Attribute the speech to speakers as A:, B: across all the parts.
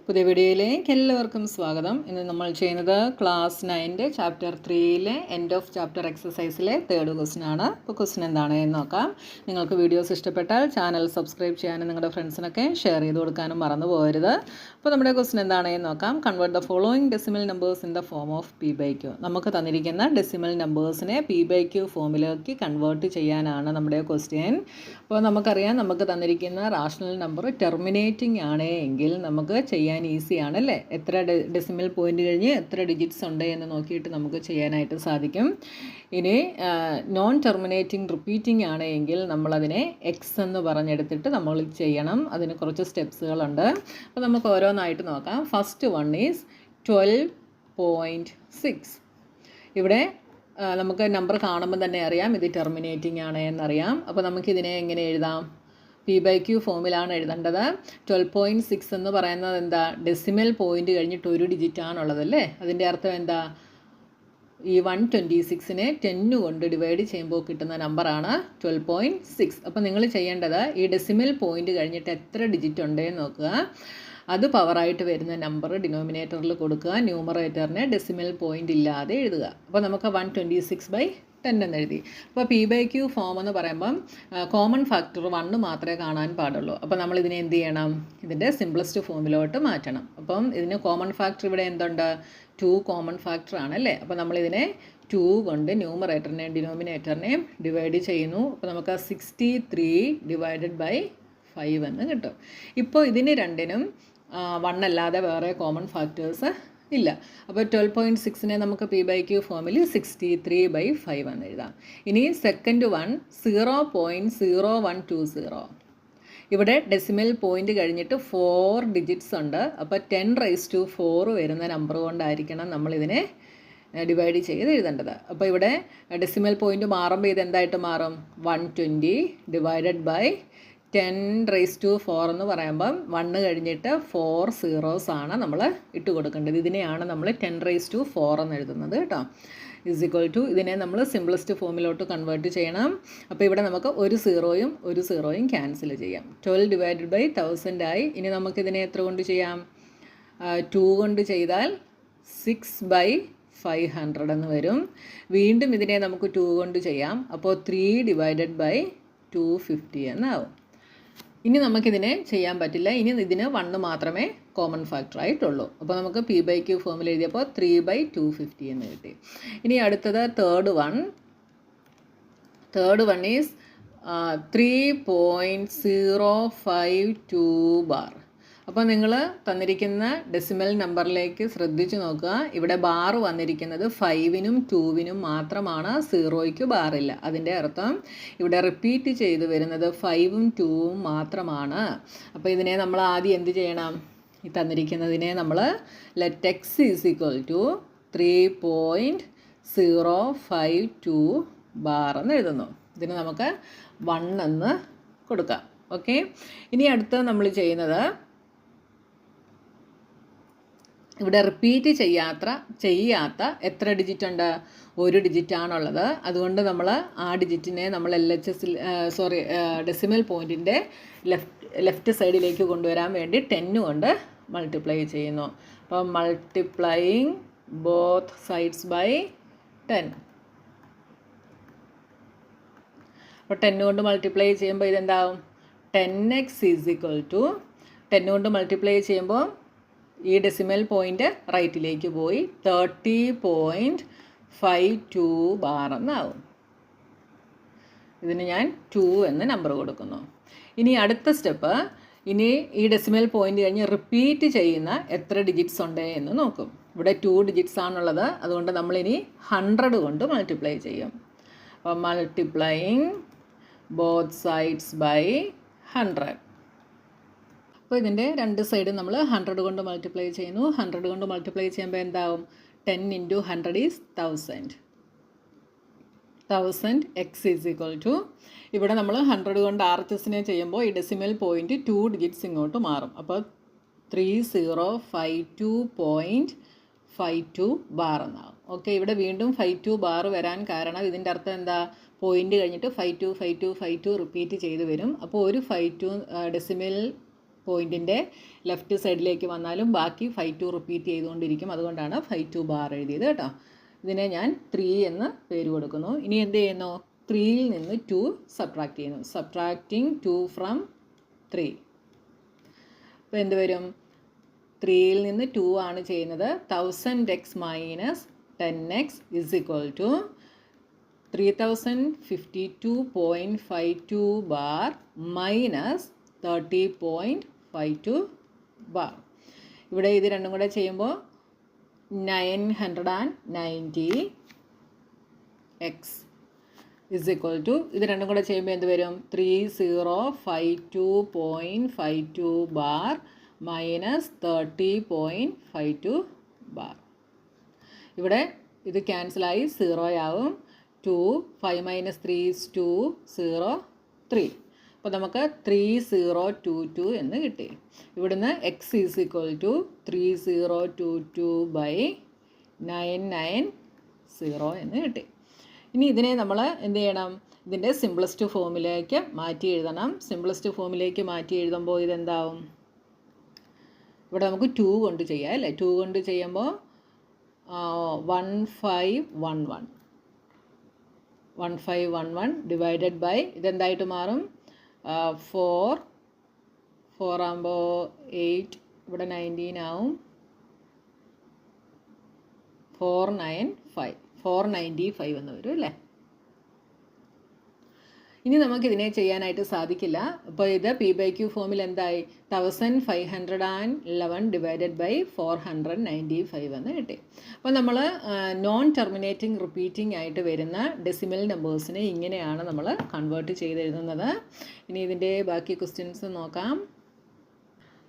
A: പുതിയ വീഡിയോയിലേക്ക് എല്ലാവർക്കും സ്വാഗതം. ഇന്ന് നമ്മൾ ചെയ്യുന്നത് class 9 chapter 3 end of chapter എക്സസൈസിലെ തേർഡ് ക്വസ്റ്റ്യൻ ആണ്. അപ്പോൾ ക്വസ്റ്റ്യൻ എന്താണ് എന്ന് നോക്കാം. നിങ്ങൾക്ക് വീഡിയോസ് ഇഷ്ടപ്പെട്ടാൽ ചാനൽ സബ്സ്ക്രൈബ് ചെയ്യാനും നിങ്ങളുടെ ഫ്രണ്ട്സിനൊക്കെ ഷെയർ ചെയ്ത് കൊടുക്കാനും മറന്നു പോകരുത്. അപ്പോൾ നമ്മുടെ ക്വസ്റ്റ്യൻ എന്താണെന്ന് നോക്കാം. Convert the following decimal numbers in the form of P/Q. നമുക്ക് തന്നിരിക്കുന്ന ഡെസിമൽ നമ്പേഴ്സിനെ P/Q ഫോമിലേക്ക് കൺവേർട്ട് ചെയ്യാനാണ് നമ്മുടെ ക്വസ്റ്റ്യൻ. അപ്പോൾ നമുക്കറിയാം, നമുക്ക് തന്നിരിക്കുന്ന റാഷണൽ നമ്പർ ടെർമിനേറ്റിംഗ് ആണ് എങ്കിൽ നമുക്ക് ചെയ്യാൻ ഈസിയാണ് അല്ലേ. എത്ര ഡെസിമൽ പോയിന്റ് കഴിഞ്ഞ് എത്ര ഡിജിറ്റ്സ് ഉണ്ട് എന്ന് നോക്കിയിട്ട് നമുക്ക് ചെയ്യാനായിട്ട് സാധിക്കും. ഇനി നോൺ ടെർമിനേറ്റിംഗ് റിപ്പീറ്റിംഗ് ആണ് എങ്കിൽ നമ്മളതിനെ എക്സ് എന്ന് പറഞ്ഞെടുത്തിട്ട് നമ്മൾ ചെയ്യണം. അതിന് കുറച്ച് സ്റ്റെപ്സുകളുണ്ട്. അപ്പോൾ നമുക്ക് ഓരോന്നായിട്ട് നോക്കാം. First one is 12.6. ഇവിടെ നമുക്ക് നമ്പർ കാണുമ്പോൾ തന്നെ അറിയാം ഇത് ടെർമിനേറ്റിംഗ് ആണ് എന്നറിയാം. അപ്പോൾ നമുക്കിതിനെ എങ്ങനെ എഴുതാം? P/Q ഫോമിലാണ് എഴുതേണ്ടത്. 12.6 എന്ന് പറയുന്നത് എന്താ? ഡെസിമൽ പോയിന്റ് കഴിഞ്ഞിട്ട് ഒരു ഡിജിറ്റാണുള്ളതല്ലേ. അതിൻ്റെ അർത്ഥം എന്താ? ഈ 126നെ 10 കൊണ്ട് ഡിവൈഡ് ചെയ്യുമ്പോൾ കിട്ടുന്ന നമ്പറാണ് 12.6. അപ്പോൾ നിങ്ങൾ ചെയ്യേണ്ടത് ഈ ഡെസിമൽ പോയിന്റ് കഴിഞ്ഞിട്ട് എത്ര ഡിജിറ്റ് ഉണ്ടെന്ന് നോക്കുക. അത് പവറായിട്ട് വരുന്ന നമ്പർ ഡിനോമിനേറ്ററിൽ കൊടുക്കുക. ന്യൂമറേറ്ററിനെ ഡെസിമൽ പോയിന്റ് ഇല്ലാതെ എഴുതുക. അപ്പോൾ നമുക്ക് 126/10 എന്ന് എഴുതി. അപ്പോൾ P/Q ഫോം എന്ന് പറയുമ്പം കോമൺ ഫാക്ടർ 1 മാത്രമേ കാണാൻ പാടുള്ളൂ. അപ്പോൾ നമ്മൾ ഇതിനെ എന്ത് ചെയ്യണം? ഇതിൻ്റെ സിംപ്ലസ്റ്റ് ഫോമിലോട്ട് മാറ്റണം. അപ്പം ഇതിന് കോമൺ ഫാക്ടർ ഇവിടെ എന്തുണ്ട്? 2 കോമൺ ഫാക്ടർ ആണല്ലേ. അപ്പോൾ നമ്മളിതിനെ 2 കൊണ്ട് ന്യൂമറേറ്ററിനെയും ഡിനോമിനേറ്ററിനെയും ഡിവൈഡ് ചെയ്യുന്നു. അപ്പോൾ നമുക്ക് 63/5 എന്ന് കിട്ടും. ഇപ്പോൾ ഇതിന് രണ്ടിനും 1 അല്ലാതെ വേറെ കോമൺ ഫാക്ടേഴ്സ് ഇല്ല. അപ്പോൾ 12.6നെ നമുക്ക് P/Q ഫോമിൽ 63/5 എന്ന് എഴുതാം. ഇനി സെക്കൻഡ് വൺ 0.0120. ഇവിടെ ഡെസിമൽ പോയിന്റ് കഴിഞ്ഞിട്ട് 4 ഡിജിറ്റ്സ് ഉണ്ട്. അപ്പോൾ 10⁴ വരുന്ന നമ്പർ കൊണ്ടായിരിക്കണം നമ്മളിതിനെ ഡിവൈഡ് ചെയ്ത് എഴുതേണ്ടത്. അപ്പോൾ ഇവിടെ ഡെസിമൽ പോയിന്റ് മാറുമ്പോൾ ഇത് എന്തായിട്ട് മാറും? 120 / 10⁴ എന്ന് പറയുമ്പം 1 കഴിഞ്ഞിട്ട് 4 zeros ആണ് നമ്മൾ ഇട്ട് കൊടുക്കേണ്ടത്. ഇതിനെയാണ് നമ്മൾ 10⁴ എന്ന് എഴുതുന്നത് കേട്ടോ. = ഇതിനെ നമ്മൾ സിംപ്ലസ്റ്റ് ഫോമിലോട്ട് കൺവേർട്ട് ചെയ്യണം. അപ്പോൾ ഇവിടെ നമുക്ക് ഒരു സീറോയും ക്യാൻസൽ ചെയ്യാം. 12/1000 ആയി. ഇനി നമുക്കിതിനെ എത്ര കൊണ്ട് ചെയ്യാം? 2 കൊണ്ട് ചെയ്താൽ 6/500 എന്ന് വരും. വീണ്ടും ഇതിനെ നമുക്ക് 2 കൊണ്ട് ചെയ്യാം. അപ്പോൾ 3/250 എന്നാവും. ഇനി നമുക്കിതിനെ ചെയ്യാൻ പറ്റില്ല. ഇനി ഇതിന് 1 മാത്രമേ കോമൺ ഫാക്ടർ ആയിട്ടുള്ളൂ. അപ്പോൾ നമുക്ക് P/Q ഫോമിൽ എഴുതിയപ്പോൾ 3/250 എന്ന് കിട്ടി. ഇനി അടുത്തത് തേർഡ് വൺ ഈസ് 3.052 ബാർ. അപ്പോൾ നിങ്ങൾ തന്നിരിക്കുന്ന ഡെസിമൽ നമ്പറിലേക്ക് ശ്രദ്ധിച്ച് നോക്കുക. ഇവിടെ ബാർ വന്നിരിക്കുന്നത് 5നും 2വിനും മാത്രമാണ്. 0യ്ക്ക് ബാറില്ല. അതിൻ്റെ അർത്ഥം ഇവിടെ റിപ്പീറ്റ് ചെയ്ത് വരുന്നത് 5ഉം 2ഉം മാത്രമാണ്. അപ്പോൾ ഇതിനെ നമ്മൾ ആദ്യം എന്ത് ചെയ്യണം? ഈ തന്നിരിക്കുന്നതിനെ നമ്മൾ ലെറ്റ് x = 3.052 ബാർ എന്ന് എഴുതുന്നു. ഇതിന് നമുക്ക് 1 എന്ന് കൊടുക്കാം. ഓക്കെ. ഇനി അടുത്ത നമ്മൾ ചെയ്യുന്നത്, ഇവിടെ റിപ്പീറ്റ് ചെയ്യാത്ത എത്ര ഡിജിറ്റ് ഉണ്ട്? ഒരു ഡിജിറ്റാണുള്ളത്. അതുകൊണ്ട് നമ്മൾ ആ ഡിജിറ്റിനെ നമ്മൾ ഡെസിമൽ പോയിൻറ്റിൻ്റെ ലെഫ്റ്റ് സൈഡിലേക്ക് കൊണ്ടുവരാൻ വേണ്ടി 10 കൊണ്ട് മൾട്ടിപ്ലൈ ചെയ്യുന്നു. അപ്പോൾ മൾട്ടിപ്ലൈയിങ് ബോത്ത് സൈഡ്സ് ബൈ 10. അപ്പോൾ 10 കൊണ്ട് മൾട്ടിപ്ലൈ ചെയ്യുമ്പോൾ ഇതെന്താവും? 10x = 10 കൊണ്ട് മൾട്ടിപ്ലൈ ചെയ്യുമ്പോൾ ഈ ഡെസിമൽ പോയിന്റ് റൈറ്റിലേക്ക് പോയി 30.52 ബാർ എന്നാവും. ഇതിന് ഞാൻ 2 എന്ന് നമ്പർ കൊടുക്കുന്നു. ഇനി അടുത്ത സ്റ്റെപ്പ്, ഇനി ഈ ഡെസിമൽ പോയിന്റ് കഴിഞ്ഞ് റിപ്പീറ്റ് ചെയ്യുന്ന എത്ര ഡിജിറ്റ്സ് ഉണ്ട് എന്ന് നോക്കും. ഇവിടെ 2 ഡിജിറ്റ്സ് ആണുള്ളത്. അതുകൊണ്ട് നമ്മളിനി 100 കൊണ്ട് മൾട്ടിപ്ലൈ ചെയ്യും. അപ്പോൾ മൾട്ടിപ്ലൈയിങ് ബോത്ത് സൈഡ്സ് ബൈ 100. അപ്പോൾ ഇതിൻ്റെ രണ്ട് സൈഡും നമ്മൾ 100 കൊണ്ട് മൾട്ടിപ്ലൈ ചെയ്യുന്നു. 100 കൊണ്ട് മൾട്ടിപ്ലൈ ചെയ്യുമ്പോൾ എന്താവും? 10 × 100 ഈസ് 1000. x = ഇവിടെ നമ്മൾ 100 കൊണ്ട് RHSനെ ചെയ്യുമ്പോൾ ഈ ഡെസിമൽ പോയിൻറ്റ് 2 ഡിജിറ്റ്സ് ഇങ്ങോട്ട് മാറും. അപ്പോൾ 3052.52 ബാർ എന്നാവും. ഓക്കെ. ഇവിടെ വീണ്ടും 52 ബാർ വരാൻ കാരണം ഇതിൻ്റെ അർത്ഥം എന്താ? പോയിന്റ് കഴിഞ്ഞിട്ട് 52 52 52 റിപ്പീറ്റ് ചെയ്ത് വരും. അപ്പോൾ ഒരു 52 ഡെസിമൽ പോയിൻറ്റിൻ്റെ ലെഫ്റ്റ് സൈഡിലേക്ക് വന്നാലും ബാക്കി 5 റിപ്പീറ്റ് ചെയ്തുകൊണ്ടിരിക്കും. അതുകൊണ്ടാണ് 5 ബാർ എഴുതിയത് കേട്ടോ. ഇതിനെ ഞാൻ 3 എന്ന് പേര് കൊടുക്കുന്നു. ഇനി എന്ത് ചെയ്യുന്നു? 3യിൽ നിന്ന് 2 സബ്ട്രാക്ട് ചെയ്യുന്നു. Subtracting 2 from 3. അപ്പോൾ എന്ത് വരും? 3യിൽ നിന്ന് 2 ആണ് ചെയ്യുന്നത്. 1000x minus 10x is equal to 3052.52 bar minus 30.52 bar. ഇവിടെ ഇത് രണ്ടും കൂടെ ചെയ്യുമ്പോൾ 990x ഇസ് ഇക്വൽ ടു, ഇത് രണ്ടും കൂടെ ചെയ്യുമ്പോൾ എന്ത് വരും? 3052.52 ബാർ മൈനസ് 30.52 ബാർ. ഇവിടെ ഇത് ക്യാൻസലായി 0 ആവും. 2 5 - 3 is 2 0 3. അപ്പോൾ നമുക്ക് 3022 എന്ന് കിട്ടി. ഇവിടുന്ന് x ഈസ് ഇക്വൽ ടു 3022/990 എന്ന് കിട്ടി. ഇനി ഇതിനെ നമ്മൾ എന്ത് ചെയ്യണം? ഇതിൻ്റെ സിംപ്ലസ്റ്റ് ഫോമിലേക്ക് മാറ്റി എഴുതണം. സിംപ്ലസ്റ്റ് ഫോമിലേക്ക് മാറ്റി എഴുതുമ്പോൾ ഇതെന്താവും? ഇവിടെ നമുക്ക് 2 കൊണ്ട് ചെയ്യാം അല്ലേ? 2 കൊണ്ട് ചെയ്യുമ്പോൾ 1511 ഡിവൈഡഡ് ബൈ ഇതെന്തായിട്ട് മാറും? 4 ആകുമ്പോൾ 8, ഇവിടെ 19 ആവും. 495 എന്ന് വരും അല്ലേ? ഇനി നമുക്കിതിനെ ചെയ്യാനായിട്ട് സാധിക്കില്ല. അപ്പോൾ ഇത് P/Q ഫോമിൽ എന്തായി? 1511 ഡിവൈഡഡ് ബൈ 495 എന്ന് കിട്ടി. അപ്പോൾ നമ്മൾ നോൺ ടെർമിനേറ്റിംഗ് റിപ്പീറ്റിംഗ് ആയിട്ട് വരുന്ന ഡെസിമൽ നമ്പേഴ്സിനെ ഇങ്ങനെയാണ് നമ്മൾ കൺവേർട്ട് ചെയ്തെഴുതുന്നത്. ഇനി ഇതിൻ്റെ ബാക്കി ക്വസ്റ്റ്യൻസ് നോക്കാം.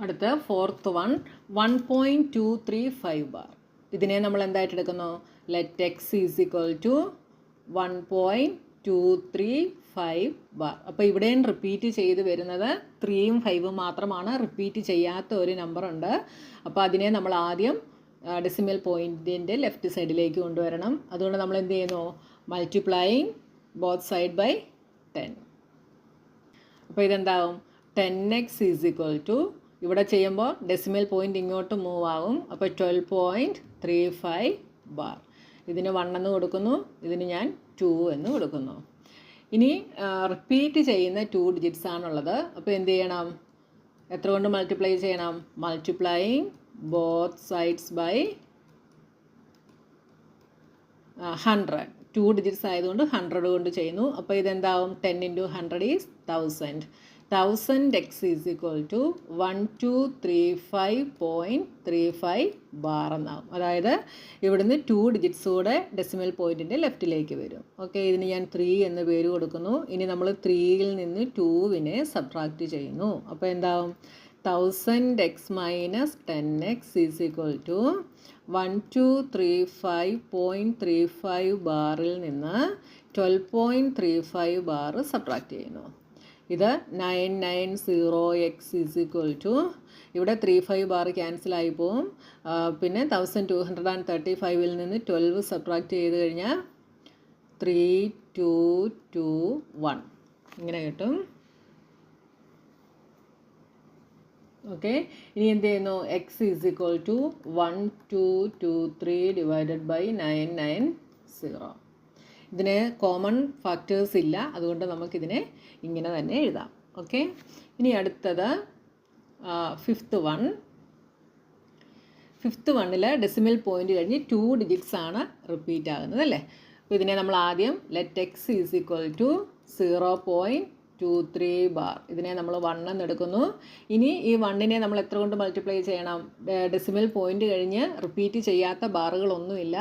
A: അടുത്ത 4th വൺ 1.235 ബാർ. ഇതിനെ നമ്മൾ എന്തായിട്ട് എടുക്കുന്നു? Let X is equal to 1.235 bar. അപ്പോൾ ഇവിടെയും റിപ്പീറ്റ് ചെയ്ത് വരുന്നത് 3ഉം 5ഉം മാത്രമാണ്. റിപ്പീറ്റ് ചെയ്യാത്ത ഒരു നമ്പർ ഉണ്ട്. അപ്പോൾ അതിനെ നമ്മൾ ആദ്യം ഡെസിമൽ പോയിൻറ്റിൻ്റെ ലെഫ്റ്റ് സൈഡിലേക്ക് കൊണ്ടുവരണം. അതുകൊണ്ട് നമ്മൾ എന്ത് ചെയ്യുന്നു? Multiplying both side by 10. അപ്പോൾ ഇതെന്താവും? 10x ഈസ് ഇക്വൽ ടു, ഇവിടെ ചെയ്യുമ്പോൾ ഡെസിമൽ പോയിൻ്റ് ഇങ്ങോട്ട് മൂവ് ആകും. അപ്പോൾ 12.35 ബാർ. ഇതിന് 1 എന്ന് കൊടുക്കുന്നു, ഇതിന് ഞാൻ 2 എന്ന് കൊടുക്കുന്നു. ഇനി റിപ്പീറ്റ് ചെയ്യുന്ന 2 ഡിജിറ്റ്സ് ആണുള്ളത്. അപ്പോൾ എന്ത് ചെയ്യണം? എത്ര കൊണ്ട് മൾട്ടിപ്ലൈ ചെയ്യണം? Multiplying both sides by 100. 2 digits ആയതുകൊണ്ട് 100 കൊണ്ട് ചെയ്യുന്നു. അപ്പോൾ ഇതെന്താവും? 10 × 100 is 1000. 1000x is equal to 1235.35 bar എന്നാവും. അതായത് ഇവിടുന്ന് 2 ഡിജിറ്റ്സ് കൂടെ ഡെസിമൽ പോയിൻറ്റിൻ്റെ ലെഫ്റ്റിലേക്ക് വരും. ഓക്കെ, ഇതിന് ഞാൻ 3 എന്ന് പേര് കൊടുക്കുന്നു. ഇനി നമ്മൾ 3യിൽ നിന്ന് 2വിനെ സബ്ട്രാക്റ്റ് ചെയ്യുന്നു. അപ്പോൾ എന്താവും? 1000x minus 10x is equal to 1235.35 ബാറിൽ നിന്ന് 12.35 ബാർ സബ്ട്രാക്റ്റ് ചെയ്യുന്നു. ഇത് 990x ഈസ് ഈക്വൽ ടു, ഇവിടെ 35 ബാർ ക്യാൻസലായി പോവും. പിന്നെ 1235ൽ നിന്ന് 12 സബ്ട്രാക്റ്റ് ചെയ്ത് കഴിഞ്ഞാൽ 3221 ഇങ്ങനെ കിട്ടും. ഓക്കെ, ഇനി എന്ത് ചെയ്യുന്നു? X is equal to 1223 divided by 990. ഇതിന് കോമൺ ഫാക്ടേഴ്സ് ഇല്ല, അതുകൊണ്ട് നമുക്കിതിനെ ഇങ്ങനെ തന്നെ എഴുതാം. ഓക്കെ, ഇനി അടുത്തത് 5th വൺ. 5th വണ്ണിൽ ഡെസിമൽ പോയിൻ്റ് കഴിഞ്ഞ് 2 ഡിജിറ്റ്സ് ആണ് റിപ്പീറ്റ് ആകുന്നത് അല്ലേ? അപ്പോൾ ഇതിനെ നമ്മൾ ആദ്യം let X is equal to 0.23 bar. ഇതിനെ നമ്മൾ 1 എന്ന് എടുക്കുന്നു. ഇനി ഈ 1നെ നമ്മൾ എത്ര കൊണ്ട് മൾട്ടിപ്ലൈ ചെയ്യണം? ഡെസിമൽ പോയിൻ്റ് കഴിഞ്ഞ് റിപ്പീറ്റ് ചെയ്യാത്ത ബാറുകളൊന്നുമില്ല,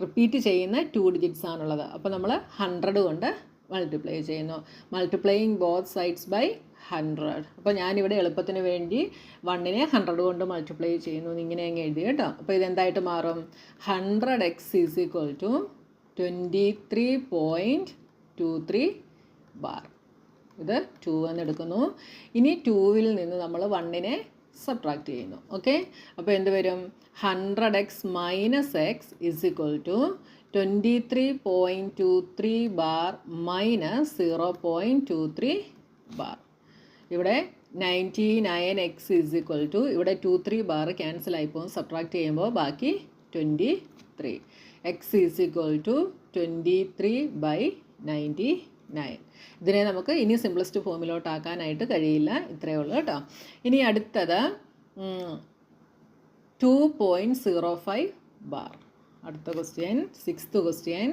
A: റിപ്പീറ്റ് ചെയ്യുന്ന 2 ഡിജിറ്റ്സ് ആണുള്ളത്. അപ്പോൾ നമ്മൾ 100 കൊണ്ട് മൾട്ടിപ്ലൈ ചെയ്യുന്നു. Multiplying both sides by 100. അപ്പോൾ ഞാനിവിടെ എളുപ്പത്തിന് വേണ്ടി 1നെ 100 കൊണ്ട് മൾട്ടിപ്ലൈ ചെയ്യുന്നു. ഇങ്ങനെ അങ്ങ് എഴുതി കേട്ടോ. അപ്പോൾ ഇതെന്തായിട്ട് മാറും? 100x is equal to 23.23 bar. ഇത് 2 എന്ന് എടുക്കുന്നു. ഇനി 2വിൽ നിന്ന് നമ്മൾ 1നെ സബ്ട്രാക്റ്റ് ചെയ്യുന്നു. ഓക്കെ, അപ്പോൾ എന്ത് വരും? 100x minus x is equal to 23.23 bar minus 0.23 bar. ഇവിടെ 99x ഈസ് ഈക്വൽ ടു ഇവിടെ 2 3 ബാർ ക്യാൻസൽ ആയി പോകും. സബ്ട്രാക്ട് ചെയ്യുമ്പോൾ ബാക്കി 23. X is equal to 23/99. ഇതിനെ നമുക്ക് ഇനി സിംപ്ലസ്റ്റ് ഫോമിലോട്ടാക്കാനായിട്ട് കഴിയില്ല. ഇത്രയേ ഉള്ളൂ കേട്ടോ. ഇനി അടുത്തത് 2.05 ബാർ. അടുത്ത ക്വസ്റ്റ്യൻ, 6th ക്വസ്റ്റ്യൻ.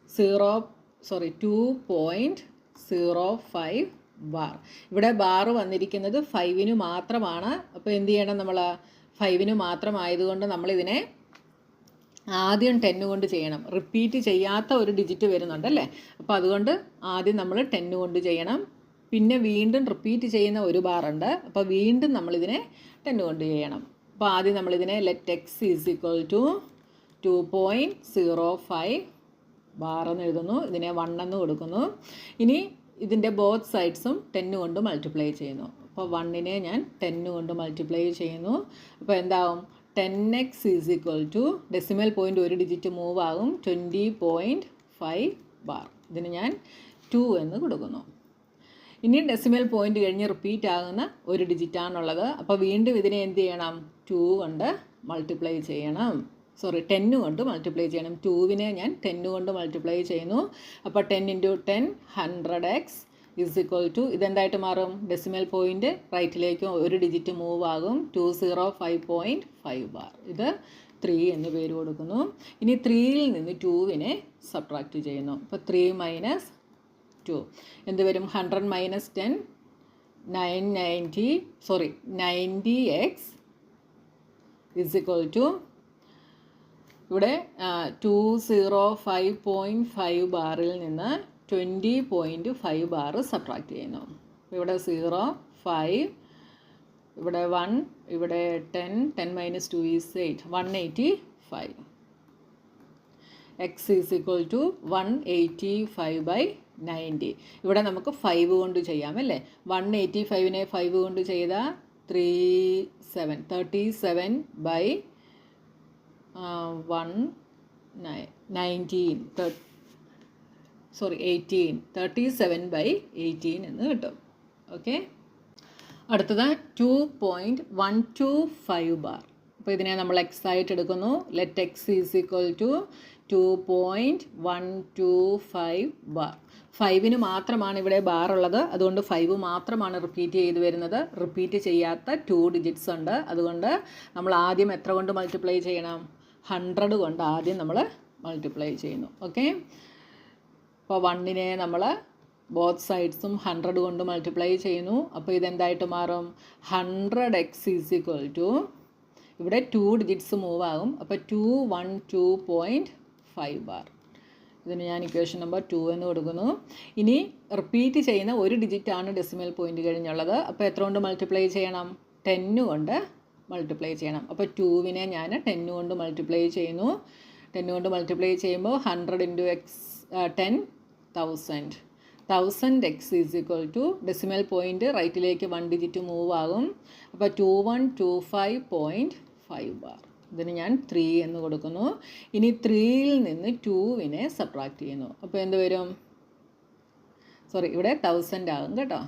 A: 2.05 ബാർ. ഇവിടെ ബാർ വന്നിരിക്കുന്നത് 5ന് മാത്രമാണ്. അപ്പോൾ എന്ത് ചെയ്യണം, നമ്മൾ 5ന് മാത്രമായതുകൊണ്ട് നമ്മളിതിനെ ആദ്യം 10 കൊണ്ട് ചെയ്യണം. റിപ്പീറ്റ് ചെയ്യാത്ത ഒരു ഡിജിറ്റ് വരുന്നുണ്ടല്ലേ, അപ്പോൾ അതുകൊണ്ട് ആദ്യം നമ്മൾ 10 കൊണ്ട് ചെയ്യണം. പിന്നെ വീണ്ടും റിപ്പീറ്റ് ചെയ്യുന്ന ഒരു ബാറുണ്ട്, അപ്പോൾ വീണ്ടും നമ്മളിതിനെ 10 കൊണ്ട് ചെയ്യണം. അപ്പോൾ ആദ്യം നമ്മളിതിനെ let X is equal to 2.05 bar എന്ന് എഴുതുന്നു. ഇതിനെ 1 എന്ന് കൊടുക്കുന്നു. ഇനി ഇതിൻ്റെ ബോത്ത് സൈഡ്സും 10 കൊണ്ട് മൾട്ടിപ്ലൈ ചെയ്യുന്നു. അപ്പോൾ 1നെ ഞാൻ 10 കൊണ്ട് മൾട്ടിപ്ലൈ ചെയ്യുന്നു. അപ്പോൾ എന്താവും, 10x is equal to decimal point ഒരു ഡിജിറ്റ് മൂവ് ആകും 20.5 ബാർ. ഇതിന് ഞാൻ 2 എന്ന് കൊടുക്കുന്നു. ഇനി ഡെസിമൽ പോയിൻ്റ് കഴിഞ്ഞ് റിപ്പീറ്റ് ആകുന്ന ഒരു ഡിജിറ്റാണുള്ളത്. അപ്പോൾ വീണ്ടും ഇതിനെ എന്ത് ചെയ്യണം, 2 കൊണ്ട് മൾട്ടിപ്ലൈ ചെയ്യണം. 10 കൊണ്ട് മൾട്ടിപ്ലൈ ചെയ്യണം. 2നെ ഞാൻ 10 കൊണ്ട് മൾട്ടിപ്ലൈ ചെയ്യുന്നു. അപ്പോൾ 10 × 10 100x ഈസ് ഈക്വൽ ടു ഇതെന്തായിട്ട് മാറും, ഡെസിമൽ പോയിൻ്റ് റൈറ്റിലേക്ക് ഒരു ഡിജിറ്റ് മൂവ് ആകും 205.5 ബാർ. ഇത് 3 എന്ന് പേര് കൊടുക്കുന്നു. ഇനി 3ൽ നിന്ന് 2നെ സബ്ട്രാക്റ്റ് ചെയ്യുന്നു. അപ്പോൾ 3 - 2 എന്ത് വരും, 100 - 10 90x ഈസ് ഈക്വൽ ടു ഇവിടെ 205.5 ബാറിൽ നിന്ന് 20.5 ബാർ സബ്ട്രാക്ട് ചെയ്യുന്നു. ഇവിടെ 0 5 ഇവിടെ 1 ഇവിടെ 10 10 - 2 is 8 185. X is equal to 185/90. ഇവിടെ നമുക്ക് 5 കൊണ്ട് ചെയ്യാം അല്ലേ. 185നെ 5 കൊണ്ട് ചെയ്താൽ 37/18 എന്ന് കിട്ടും. ഓക്കെ, അടുത്തത് 2.125 ബാർ. അപ്പോൾ ഇതിനെ നമ്മൾ എക്സ് ആയിട്ട് എടുക്കുന്നു. Let X is equal to 2.125 bar. 5ന് മാത്രമാണ് ഇവിടെ ബാർ ഉള്ളത്, അതുകൊണ്ട് 5 മാത്രമാണ് റിപ്പീറ്റ് ചെയ്ത് വരുന്നത്. റിപ്പീറ്റ് ചെയ്യാത്ത 2 ഡിജിറ്റ്സ് ഉണ്ട്, അതുകൊണ്ട് നമ്മൾ ആദ്യം എത്ര കൊണ്ട് മൾട്ടിപ്ലൈ ചെയ്യണം, 100 കൊണ്ട് ആദ്യം നമ്മൾ മൾട്ടിപ്ലൈ ചെയ്യുന്നു. ഓക്കെ, അപ്പോൾ 1നെ നമ്മൾ ബോത്ത് സൈഡ്സും 100 കൊണ്ട് മൾട്ടിപ്ലൈ ചെയ്യുന്നു. അപ്പോൾ ഇതെന്തായിട്ട് മാറും, 100x ഈസ് ഈക്വൽ ടു ഇവിടെ 2 ഡിജിറ്റ്സ് മൂവ് ആകും. അപ്പോൾ 212.5 ബാർ. ഇതിന് ഞാൻ ഇക്വേഷൻ നമ്പർ 2 എന്ന് കൊടുക്കുന്നു. ഇനി റിപ്പീറ്റ് ചെയ്യുന്ന ഒരു ഡിജിറ്റാണ് ഡെസിമൽ പോയിൻ്റ് കഴിഞ്ഞുള്ളത്. അപ്പോൾ എത്ര കൊണ്ട് മൾട്ടിപ്ലൈ ചെയ്യണം, 10 കൊണ്ട് മൾട്ടിപ്ലൈ ചെയ്യണം. അപ്പോൾ 2നെ ഞാൻ 10 കൊണ്ട് മൾട്ടിപ്ലൈ ചെയ്യുന്നു. 10 കൊണ്ട് മൾട്ടിപ്ലൈ ചെയ്യുമ്പോൾ 100 × x 10 1000. 1000x is equal to decimal point റൈറ്റിലേക്ക് 1 ഡിജിറ്റ് മൂവ് ആകും. അപ്പോൾ 2125.5 ബാർ. ഇതിന് ഞാൻ 3 എന്ന് കൊടുക്കുന്നു. ഇനി 3ൽ നിന്ന് 2നെ സബ്ട്രാക്ട് ചെയ്യുന്നു. അപ്പോൾ എന്ത് വരും, ഇവിടെ 1000 ആകും കേട്ടോ.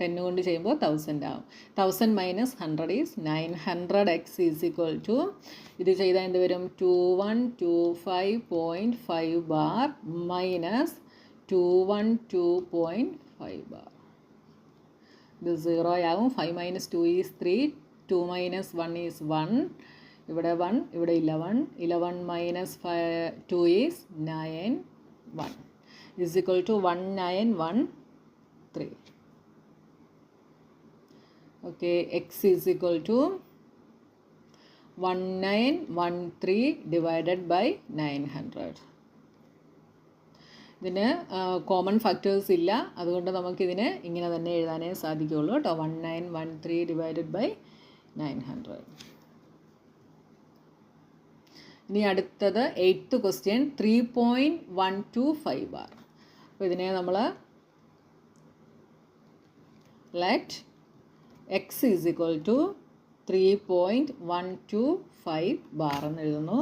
A: 10 കൊണ്ട് ചെയ്യുമ്പോൾ 1000 ആകും. 1000 - 100 is 900x is equal to ഇത് ചെയ്താൽ എന്ത് വരും, 2125.5 ബാർ മൈനസ് 212.5 ബാർ. ഇത് 0 ആകും. 5 - 2 ഈസ് 3. 2 - 1 ഈസ് 1. ഇവിടെ 1 ഇവിടെ 11. 11 - 2 is 9 1 is equal to 1913. Okay, x is equal to 1913/900. ഇതിന് കോമൺ ഫാക്ടേഴ്സ് ഇല്ല, അതുകൊണ്ട് നമുക്കിതിനെ ഇങ്ങനെ തന്നെ എഴുതാനേ സാധിക്കുകയുള്ളൂ കേട്ടോ. 1913/900. ഇനി അടുത്തത് 8th ക്വസ്റ്റ്യൻ 3.125 ബാർ. അപ്പോൾ ഇതിനെ നമ്മൾ let X is equal to 3.125 bar എന്ന് എഴുതുന്നു.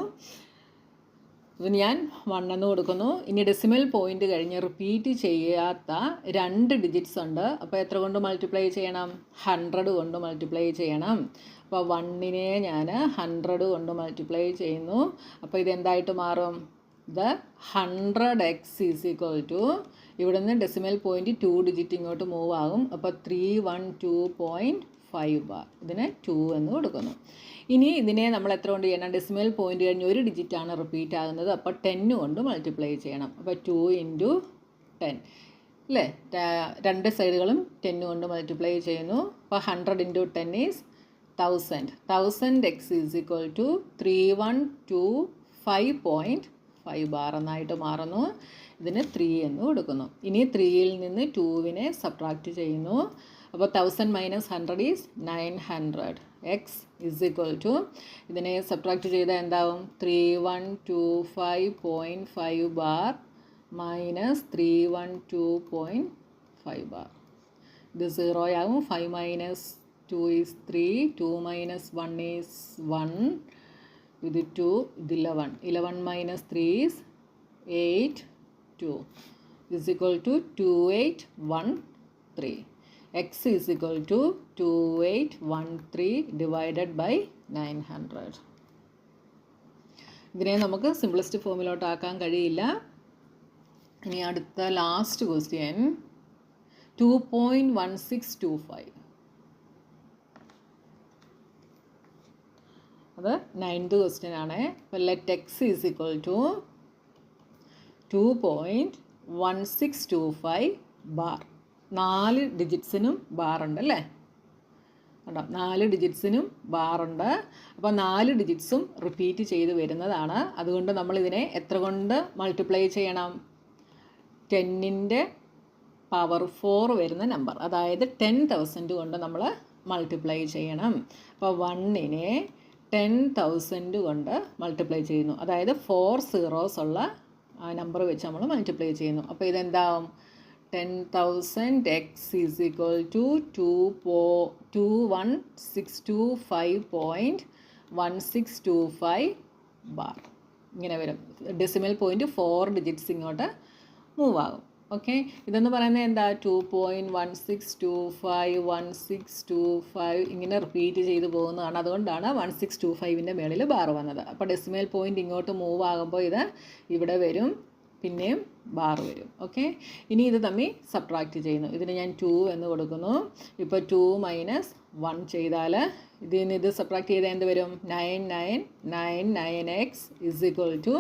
A: ഇത് ഞാൻ 1 എന്ന് കൊടുക്കുന്നു. ഇനി ഡെസിമൽ പോയിൻ്റ് കഴിഞ്ഞ് റിപ്പീറ്റ് ചെയ്യാത്ത 2 ഡിജിറ്റ്സ് ഉണ്ട്. അപ്പോൾ എത്ര കൊണ്ട് മൾട്ടിപ്ലൈ ചെയ്യണം? 100 കൊണ്ട് മൾട്ടിപ്ലൈ ചെയ്യണം. അപ്പോൾ 1നെ ഞാൻ 100 കൊണ്ട് മൾട്ടിപ്ലൈ ചെയ്യുന്നു. അപ്പോൾ ഇതെന്തായിട്ട് മാറും? ഇത് 100x ഈസ് ഈക്വൽ ടു, ഇവിടെ നിന്ന് ഡെസിമൽ പോയിൻ്റ് 2 ഡിജിറ്റ് ഇങ്ങോട്ട് മൂവ് ആകും. അപ്പോൾ 312.5 ബാർ. ഇതിന് 2 എന്ന് കൊടുക്കുന്നു. ഇനി ഇതിനെ നമ്മൾ എത്ര കൊണ്ട് ചെയ്യണം? ഡെസിമൽ പോയിൻ്റ് കഴിഞ്ഞ് 1 ഡിജിറ്റാണ് റിപ്പീറ്റ് ആകുന്നത്. അപ്പോൾ 10 കൊണ്ട് മൾട്ടിപ്ലൈ ചെയ്യണം. അപ്പോൾ 2 × 10 അല്ലേ? 2 സൈഡുകളും 10 കൊണ്ട് മൾട്ടിപ്ലൈ ചെയ്യുന്നു. അപ്പോൾ 100 × 10 is 1000. 1000x is equal to 3125.5 bar എന്നായിട്ട് മാറുന്നു. ഇതിന് 3 എന്ന് കൊടുക്കുന്നു. ഇനി 3യിൽ നിന്ന് 2വിനെ സബ്ട്രാക്റ്റ് ചെയ്യുന്നു. അപ്പോൾ 1000 - 100 is 900. x is equal to, ഇതിനെ സബ്ട്രാക്റ്റ് ചെയ്താൽ എന്താവും? 3125.5 ബാർ മൈനസ് 312.5 ബാർ. ഇത് 0 ആകും. 5 - 2 ഈസ് 3. 2 - 1 ഈസ് 1. ഇത് 2, ഇത് 11. 11 - 3 is 8. 2 is equal to 2813. x is equal to 2813 divided by 900. ഇതിനെ നമുക്ക് സിംപ്ലസ്റ്റ് ഫോമിലോട്ട് ആക്കാൻ കഴിയില്ല. ഇനി അടുത്ത ലാസ്റ്റ് ക്വസ്റ്റ്യൻ 2.1625. അത് 9th ക്വസ്റ്റ്യൻ ആണ്. അപ്പോൾ let x is equal to 2.1625 bar. 4 ഡിജിറ്റ്സിനും ബാറുണ്ട് അല്ലേ? കേട്ടോ, 4 ഡിജിറ്റ്സിനും ബാറുണ്ട്. അപ്പോൾ 4 ഡിജിറ്റ്സും റിപ്പീറ്റ് ചെയ്ത് വരുന്നതാണ്. അതുകൊണ്ട് നമ്മളിതിനെ എത്ര കൊണ്ട് മൾട്ടിപ്ലൈ ചെയ്യണം? 10ൻ്റെ പവർ 4 വരുന്ന നമ്പർ, അതായത് 10,000 കൊണ്ട് നമ്മൾ മൾട്ടിപ്ലൈ ചെയ്യണം. അപ്പോൾ 1നെ 10,000 കൊണ്ട് മൾട്ടിപ്ലൈ ചെയ്യുന്നു. അതായത് 4 zeros ഉള്ള നമ്പർ വെച്ച് നമ്മൾ മൾട്ടിപ്ലൈ ചെയ്യുന്നു. അപ്പോൾ ഇതെന്താവും? 10,000x is equal to 21,625.1625 bar. ഇങ്ങനെ വരും. ഡെസിമൽ പോയിൻ്റ് 4 ഡിജിറ്റ്സ് ഇങ്ങോട്ട് മൂവ് ആകും. ഓക്കെ, ഇതെന്ന് പറയുന്നത് എന്താ? 2.1625 ഇങ്ങനെ റിപ്പീറ്റ് ചെയ്ത് പോകുന്നതാണ്. അതുകൊണ്ടാണ് 1625ൻ്റെ മേളിൽ ബാർ വന്നത്. അപ്പോൾ ഡെസിമൽ പോയിൻ്റ് ഇങ്ങോട്ട് മൂവ് ആകുമ്പോൾ ഇത് ഇവിടെ വരും, പിന്നെയും ബാർ വരും. ഓക്കെ, ഇനി ഇത് തമ്മിൽ സബ്ട്രാക്റ്റ് ചെയ്യുന്നു. ഇതിന് ഞാൻ 2 എന്ന് കൊടുക്കുന്നു. ഇപ്പോൾ 2 - 1 ചെയ്താൽ ഇതിന് ഇത് സബ്ട്രാക്റ്റ് ചെയ്താൽ എന്ത് വരും? 9999x ഈസ് ഈക്വൽ ടു,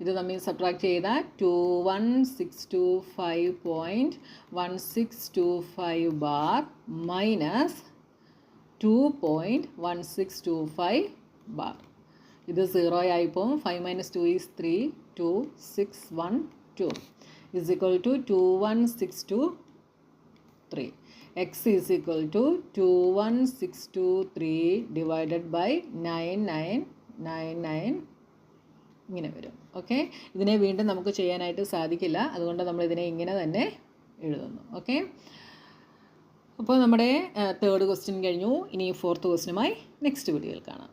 A: ഇത് തമ്മിൽ സബ്ട്രാക്റ്റ് ചെയ്താൽ 21,625.1625 ബാർ മൈനസ് 2.1625 ബാർ. ഇത് 0 ആയിപ്പോൾ 5 - 2 is 3. 2612 is equal to 21623. x is equal to 21623 divided by 9999 ഇങ്ങനെ വരും. ഓക്കെ, ഇതിനെ വീണ്ടും നമുക്ക് ചെയ്യാനായിട്ട് സാധിക്കില്ല. അതുകൊണ്ട് നമ്മളിതിനെ ഇങ്ങനെ തന്നെ എഴുതുന്നു. ഓക്കെ, അപ്പോൾ നമ്മുടെ 3rd ക്വസ്റ്റ്യൻ കഴിഞ്ഞു. ഇനി 4th ക്വസ്റ്റ്യനുമായി നെക്സ്റ്റ് വീഡിയോയിൽ കാണാം.